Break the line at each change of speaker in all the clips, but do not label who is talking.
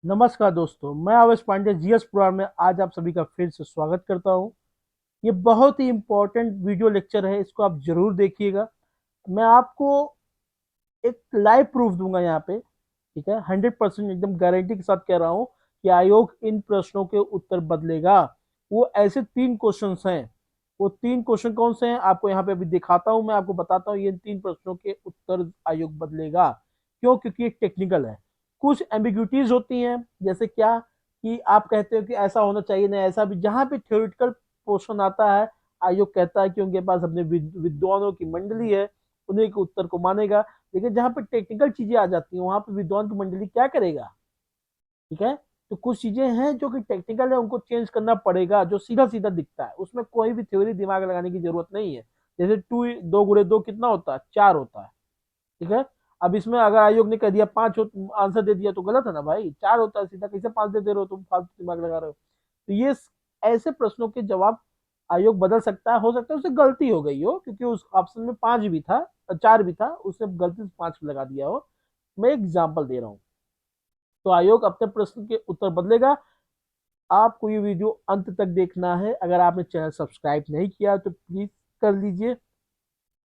नमस्कार दोस्तों, मैं आवेश पांडे जीएस पुराण में आज आप सभी का फिर से स्वागत करता हूं। ये बहुत ही इम्पोर्टेंट वीडियो लेक्चर है, इसको आप जरूर देखिएगा। मैं आपको एक लाइव प्रूफ दूंगा यहाँ पे। ठीक है, 100% एकदम गारंटी के साथ कह रहा हूँ कि आयोग इन प्रश्नों के उत्तर बदलेगा। वो ऐसे 3 क्वेश्चंस हैं। वो 3 क्वेश्चन कौन से हैं आपको यहाँ पे अभी दिखाता हूँ। मैं आपको बताता हूँ ये 3 प्रश्नों के उत्तर आयोग बदलेगा। क्यों? क्योंकि ये टेक्निकल है। कुछ एम्बिग्यूटीज होती हैं, जैसे क्या कि आप कहते हो कि ऐसा होना चाहिए ना ऐसा भी। जहां पे थ्योरेटिकल पोर्शन आता है, आयोग कहता है कि उनके पास अपने विद्वानों की मंडली है, उन्हीं के उत्तर को मानेगा। लेकिन जहां पे टेक्निकल चीजें आ जाती हैं, वहां पे विद्वान की मंडली क्या करेगा? ठीक है। तो कुछ चीजें हैं जो कि टेक्निकल है, उनको चेंज करना पड़ेगा। जो सीधा सीधा दिखता है, उसमें कोई भी थ्योरी दिमाग लगाने की जरूरत नहीं है। जैसे टू, 2 गुणे 2 कितना होता है? 4 होता है। ठीक है। अब इसमें अगर आयोग ने कह दिया 5 आंसर दे दिया तो गलत है ना भाई। 4 होता है सीधा, कैसे 5 दे दे रहे हो तुम? फालतू दिमाग लगा रहे हो। तो ये ऐसे प्रश्नों के जवाब आयोग बदल सकता है। हो सकता है उससे गलती हो गई हो, क्योंकि उस ऑप्शन में 5 भी था, 4 भी था, उसने गलती से 5 लगा दिया हो। मैं एग्जाम्पल दे रहा हूँ। तो आयोग अपने प्रश्न के उत्तर बदलेगा। आपको ये वीडियो अंत तक देखना है। अगर आपने चैनल सब्सक्राइब नहीं किया तो प्लीज कर लीजिए।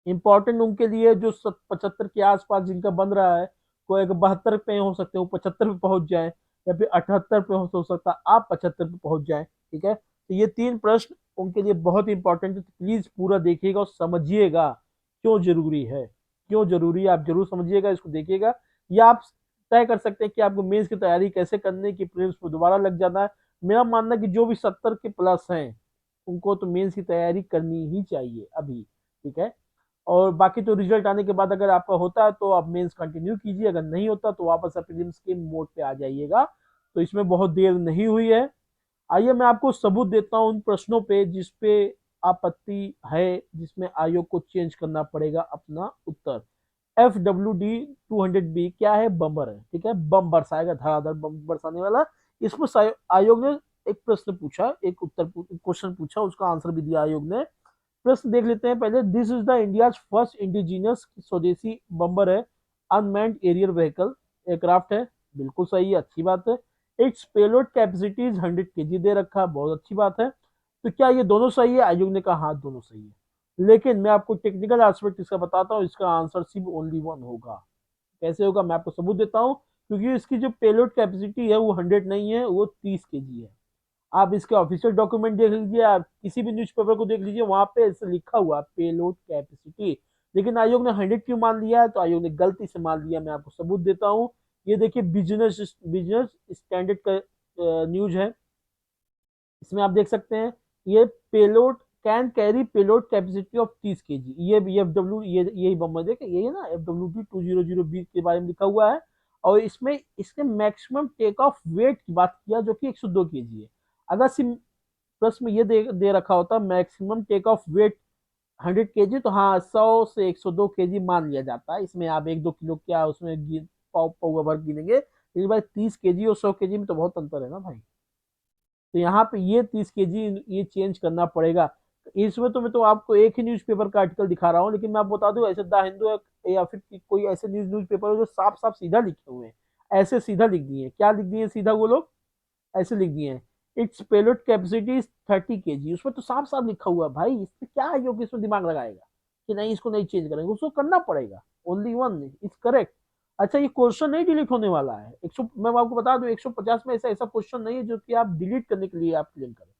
इंपॉर्टेंट उनके लिए जो 75 के आसपास जिनका बन रहा है। कोई अगर 72 पे हो सकते हो 75 पे पहुंच जाए, या फिर 78 पे हो सकता है आप 75 पे पहुंच जाए। ठीक है, तो ये 3 प्रश्न उनके लिए बहुत इंपॉर्टेंट है। तो प्लीज पूरा देखिएगा और समझिएगा क्यों जरूरी है। क्यों जरूरी है आप जरूर समझिएगा, इसको देखिएगा। या आप तय कर सकते हैं कि आपको मेंस की तैयारी कैसे करने की, प्रीलिम्स में दोबारा लग जाना है। मेरा मानना है कि जो भी 70 के प्लस हैं, उनको तो मेंस की तैयारी करनी ही चाहिए अभी। ठीक है। और बाकी तो रिजल्ट आने के बाद अगर आपका होता है तो आप मेंस कंटिन्यू कीजिए, अगर नहीं होता तो वापस आप प्रीलिम्स के मोड पे आ जाइएगा। तो इसमें बहुत देर नहीं हुई है। आइए मैं आपको सबूत देता हूं उन प्रश्नों पे जिसपे आपत्ति है, जिसमें आयोग को चेंज करना पड़ेगा अपना उत्तर। FWD 200B क्या है? बम्बर है। ठीक है, बम बरसाएगा, धड़ाधड़ बम बरसाने वाला। इसमें आयोग ने एक प्रश्न पूछा, एक उत्तर क्वेश्चन पूछा, उसका आंसर भी दिया आयोग ने। प्रश्न देख लेते हैं पहले। This is the India first indigenous स्वदेशी बम्बर है। अनमैन्ड एरियल व्हीकल एयरक्राफ्ट है। बिल्कुल सही है, अच्छी बात है। It's payload capacity is 100 kg दे रखा, बहुत अच्छी बात है। तो क्या ये दोनों सही है? आयोग ने कहा हाँ दोनों सही है। लेकिन मैं आपको टेक्निकल एस्पेक्ट इसका बताता हूँ, इसका आंसर सिर्फ ओनली वन होगा। कैसे होगा मैं आपको सबूत देता हूँ। क्योंकि इसकी जो पेलोड कैपेसिटी है वो 100 नहीं है, वो 30 kg है। आप इसके ऑफिशियल डॉक्यूमेंट देख लीजिए, आप किसी भी न्यूज़पेपर को देख लीजिए, वहां पे ऐसे लिखा हुआ पेलोड कैपेसिटी। लेकिन आयोग ने 100 क्यों मान लिया है? तो आयोग ने गलती से मान लिया। मैं आपको सबूत देता हूँ। ये देखिए, बिजनेस बिजनेस स्टैंडर्ड का न्यूज है। इसमें आप देख सकते हैं, ये payload can carry payload capacity of 30 kg। ये FW, ये यही बम देखे, यही है ना, FWD 200B के बारे में लिखा हुआ है। और इसमें इसने मैक्सिमम टेक ऑफ वेट की बात किया, जो कि 102 kg है। अगर प्रश्न में ये दे रखा होता maximum take off weight 100 kg, तो हाँ 100 से 102 kg मान लिया जाता है। इसमें आप 1-2 किलो क्या उसमें पाव पाव भर गिनेंगे, लेकिन भाई 30 kg और 100 kg में तो बहुत अंतर है ना भाई। तो यहाँ पे ये 30 kg ये चेंज करना पड़ेगा। इसमें तो मैं तो आपको एक ही न्यूज़पेपर का आर्टिकल दिखा रहा हूँ, लेकिन मैं आपको बता दूं, ऐसे द हिंदू या फिर कोई ऐसे न्यूज़पेपर है जो साफ साफ सीधा लिखे हुए हैं। ऐसे सीधा लिख दिए, क्या लिख दिए सीधा वो लोग? ऐसे लिख दिए हैं, it's payload capacity is 30 kg। उसमें तो साफ साफ लिखा हुआ है भाई। इसमें क्या है जो कि इसमें दिमाग लगाएगा कि नहीं इसको नहीं चेंज करेंगे? उसको करना पड़ेगा। Only one is correct. अच्छा, ये क्वेश्चन नहीं डिलीट होने वाला है। 100, मैं आपको बता दूं, 150 में ऐसा ऐसा क्वेश्चन नहीं है जो कि आप डिलीट करने के लिए आप क्लेम करें।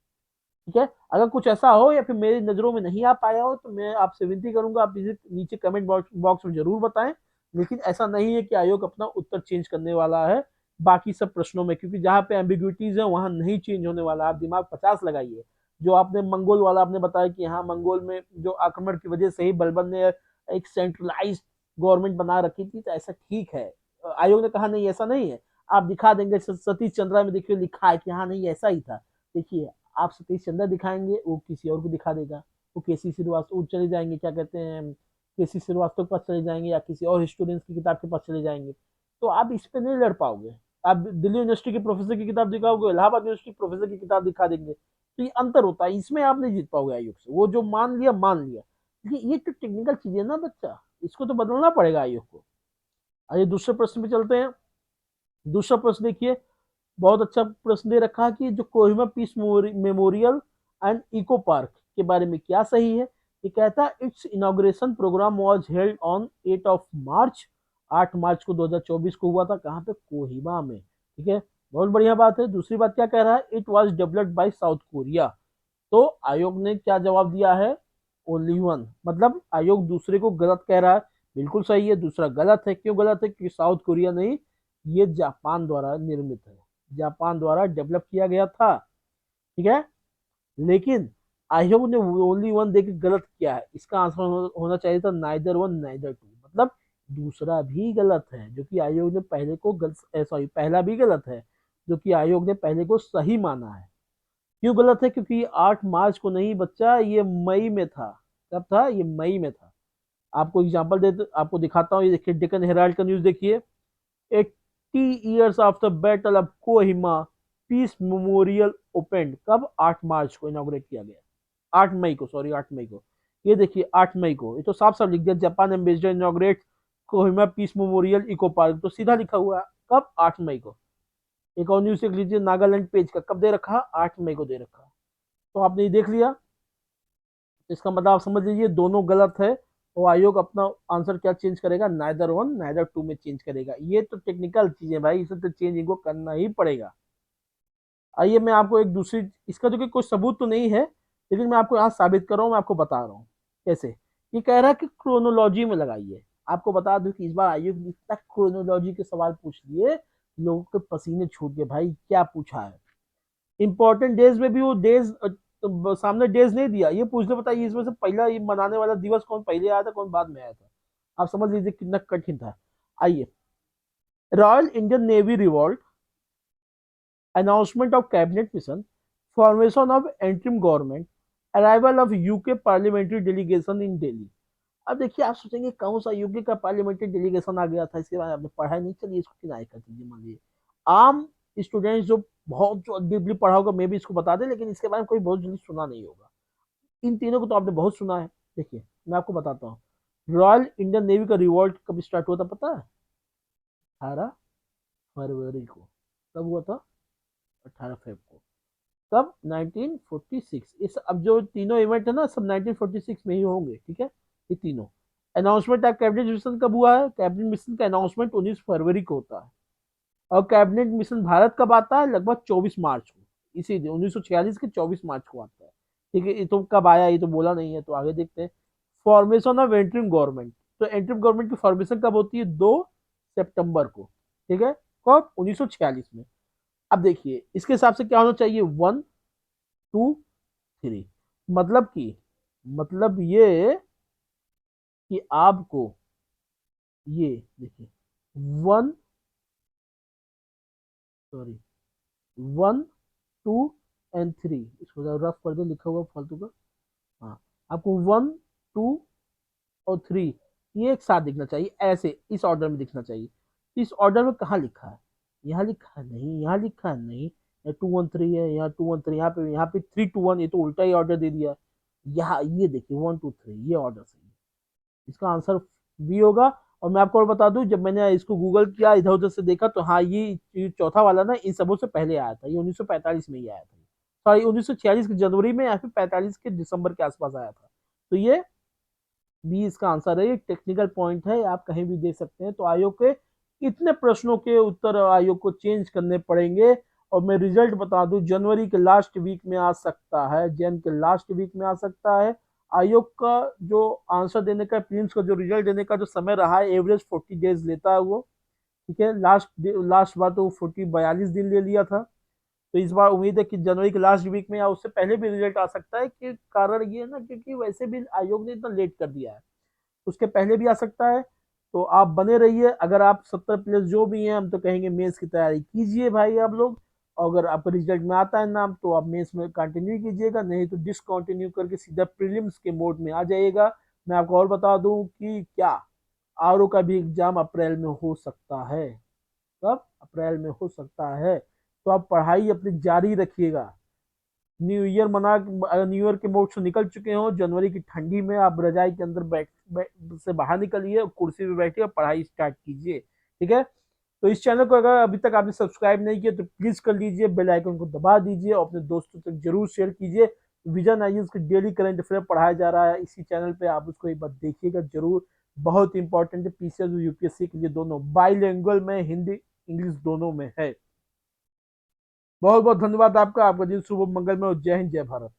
ठीक है। अगर कुछ ऐसा हो या फिर मेरी नजरों में नहीं आ पाया हो, तो मैं आपसे विनती करूंगा, आप इसे नीचे कमेंट बॉक्स में जरूर बताएं। लेकिन ऐसा नहीं है कि आयोग अपना उत्तर चेंज करने वाला है बाकी सब प्रश्नों में, क्योंकि जहां पे एम्बिग्विटीज है वहां नहीं चेंज होने वाला। आप दिमाग 50 लगाइए। जो आपने मंगोल वाला आपने बताया कि हाँ मंगोल में जो आक्रमण की वजह से ही बलबन ने एक सेंट्रलाइज गवर्नमेंट बना रखी थी, तो ऐसा ठीक है। आयोग ने कहा नहीं ऐसा नहीं है। आप दिखा देंगे, सतीश चंद्रा में देखिए लिखा है कि हाँ नहीं ऐसा ही था। देखिए, आप सतीश चंद्र दिखाएंगे, वो किसी और को दिखा देगा। वो केसी श्रीवास्तव चले जाएंगे, क्या कहते हैं, केसी श्रीवास्तव के पास चले जाएंगे, या किसी और हिस्टोरियंस की किताब के पास चले जाएंगे। तो आप इस पे नहीं लड़ पाओगे। आप दिल्ली यूनिवर्सिटी के प्रोफेसर की किताब दिखाओगे, इलाहाबाद यूनिवर्सिटी के प्रोफेसर की किताब दिखा देंगे, तो ये अंतर होता है। इसमें आप नहीं जीत पाओगे आयोग से। वो जो मान लिया मान लिया। ये तो टेक्निकल चीज है ना बच्चा, इसको तो बदलना पड़ेगा आयोग को। आइए दूसरे प्रश्न पे चलते हैं। दूसरा प्रश्न देखिए, बहुत अच्छा प्रश्न दे रखा है कि जो Kohima peace memorial and eco park के बारे में क्या सही है। ये कहता है it's inauguration programme was held on 8 of March, 8 March को 2024 को हुआ था। कहाँ पे? कोहिमा में। ठीक है, बहुत बढ़िया बात है। दूसरी बात क्या कह रहा है? It was developed by south Korea. तो आयोग ने क्या जवाब दिया है? Only one. मतलब आयोग दूसरे को गलत कह रहा है। बिल्कुल सही है, दूसरा गलत है। क्यों गलत है? क्योंकि साउथ कोरिया नहीं, ये जापान द्वारा निर्मित है, जापान द्वारा डेवलप किया गया था। ठीक है, लेकिन आयोग ने ओनली वन देके गलत किया है। इसका आंसर होना चाहिए था नाइदर वन नाइदर टू। मतलब दूसरा भी गलत है, जो कि आयोग ने पहले को गलत, सॉरी, पहला भी गलत है, जो कि आयोग ने पहले को सही माना है। क्यों गलत है? क्योंकि 8 मार्च को नहीं बच्चा, ये मई में था। कब था? ये मई में था। आपको एग्जांपल दे, आपको दिखाता हूँ। ये देखिए, डेक्कन हेराल्ड का न्यूज देखिए। 80 years after battle of Kohima, peace memorial open. कब? 8 मार्च को इनॉग्रेट किया गया। 8 मई को, सॉरी 8 मई को। ये देखिए 8 मई को, ये तो साफ साफ लिख दिया, Japan ambassador inaugurate Kohima peace memorial eco park. तो सीधा लिखा हुआ है। कब? 8 मई को। एक और न्यूज देख लीजिए, नागालैंड पेज का कब दे रखा? 8 मई को दे रखा। तो आपने ये देख लिया। इसका मतलब आप समझ लीजिए दोनों गलत है। और आयोग अपना आंसर क्या चेंज करेगा? नाइदर वन नाइदर टू में चेंज करेगा। ये तो टेक्निकल चीज है भाई, इसे तो चेंज इनको करना ही पड़ेगा। आइए मैं आपको एक दूसरी, इसका जो कि कोई सबूत तो नहीं है, लेकिन मैं आपको यहाँ साबित कर रहा हूँ, मैं आपको बता रहा हूँ कैसे। ये कह रहा है कि क्रोनोलॉजी में लगाइए। आपको बता दूं कि इस बार आयोग ने इतना क्रोनोलॉजी के सवाल पूछ लिए, लोगों के पसीने छूट गए भाई। क्या पूछा है? इंपॉर्टेंट डेज में भी वो डेज सामने डेज नहीं दिया। ये पूछ ले, बताइए इसमें से पहला ये मनाने वाला दिवस कौन पहले आया था, कौन बाद में आया था। आप समझ लीजिए कितना कठिन था। आइए, royal Indian navy revolt, announcement of cabinet mission, formation of interim government, arrival of UK parliamentary delegation in Delhi. अब देखिए, आप सोचेंगे कौन सा यूके का पार्लियामेंट्री डेलीगेशन आ गया था, इसके बारे में आपने पढ़ा नहीं। चलिए इसको किनारे कर दीजिए। मान लीजिए आम स्टूडेंट्स जो बहुत जो डीपली पढ़ा होगा, मैं भी इसको बता दें, लेकिन इसके बारे में कोई बहुत जल्दी सुना नहीं होगा। इन तीनों को तो आपने बहुत सुना है। देखिए मैं आपको बताता हूँ। रॉयल इंडियन नेवी का रिवॉल्ट कब स्टार्ट हुआ था पता है? 18 फरवरी को। कब हुआ था? 18 फेब को। कब? 1946। इस अब जो तीनों इवेंट है ना, सब 1946 में ही होंगे। ठीक है, ये तीनों। अनाउंसमेंट ऑफ कैबिनेट मिशन कब हुआ है? कैबिनेट मिशन का अनाउंसमेंट 19 फरवरी को होता है। और कैबिनेट मिशन भारत कब आता है? लगभग 24 मार्च को। इसी दिन 1946 के 24 मार्च को आता है। ठीक है, ये तो कब आया ये तो बोला नहीं है, तो आगे देखते हैं। Formation of interim government. तो एंट्रीम गवर्नमेंट की फॉर्मेशन कब होती है? 2 सितंबर को। ठीक है, कब? 1946 में। अब देखिए इसके हिसाब से क्या होना चाहिए? 1, 2, 3। मतलब कि, मतलब ये कि आपको, ये देखिए, 1, सॉरी, 1, 2 एंड 3, इसको रफ कर दो, लिखा हुआ फालतू का। हाँ, आपको 1, 2 और 3 ये एक साथ दिखना चाहिए, ऐसे इस ऑर्डर में दिखना चाहिए। इस ऑर्डर में कहाँ लिखा है? यहाँ लिखा है नहीं, यहाँ लिखा है नहीं। यहाँ 2, 1, 3 है, यहाँ 2, 1, 3, यहाँ पे 3, 2, 1। ये तो उल्टा ही ऑर्डर दे दिया। यहाँ ये देखिए 1, 2, 3, ये ऑर्डर सही है। इसका आंसर बी होगा। और मैं आपको और बता दूं, जब मैंने इसको गूगल किया, इधर उधर से देखा, तो हाँ, ये चौथा वाला ना इन सबों से पहले आया था। ये 1945 में ही आया था। सॉरी, 1946 के जनवरी में, या फिर 45 के दिसंबर के आसपास आया था। तो ये बी इसका आंसर है। ये टेक्निकल पॉइंट है, आप कहीं भी दे सकते हैं। तो आयोग के इतने प्रश्नों के उत्तर आयोग को चेंज करने पड़ेंगे। और मैं रिजल्ट बता दूं, जनवरी के लास्ट वीक में आ सकता है, जन के लास्ट वीक में आ सकता है। आयोग का जो आंसर देने का, प्रीलिम्स का जो रिजल्ट देने का जो समय रहा है, एवरेज 40 डेज लेता है वो। ठीक है, लास्ट बार तो 42 दिन ले लिया था। तो इस बार उम्मीद है कि जनवरी के लास्ट वीक में या उससे पहले भी रिजल्ट आ सकता है। कि कारण ये है ना, क्योंकि वैसे भी आयोग ने इतना लेट कर दिया है, उसके पहले भी आ सकता है। तो आप बने रहिए। अगर आप 70 प्लस जो भी हैं, हम तो कहेंगे मेंस की तैयारी कीजिए भाई आप लोग। अगर आपका रिजल्ट में आता है नाम, तो आप मेंस में कंटिन्यू कीजिएगा, नहीं तो डिसकंटिन्यू करके सीधा प्रीलिम्स के मोड में आ जाइएगा। मैं आपको और बता दूं कि क्या, आरओ का भी एग्जाम अप्रैल में हो सकता है। कब? अप्रैल में हो सकता है। तो आप पढ़ाई अपनी जारी रखिएगा। न्यू ईयर न्यू ईयर के मोड से निकल चुके हो, जनवरी की ठंडी में आप रजाई के अंदर बैठ से बाहर निकलिए, कुर्सी पे बैठिए और पढ़ाई स्टार्ट कीजिए। ठीक है, तो इस चैनल को अगर अभी तक आपने सब्सक्राइब नहीं किया तो प्लीज कर लीजिए, बेल आइकन को दबा दीजिए और अपने दोस्तों तक जरूर शेयर कीजिए। विजन आईएएस के डेली करंट अफेयर पढ़ाया जा रहा है इसी चैनल पे, आप उसको एक बार देखिएगा जरूर। बहुत इंपॉर्टेंट है पीसीएस और यूपीएससी के लिए, दोनों बाइलिंगुअल में, हिंदी इंग्लिश दोनों में है। बहुत बहुत धन्यवाद आपका दिन शुभ मंगल में, और जय हिंद जय भारत।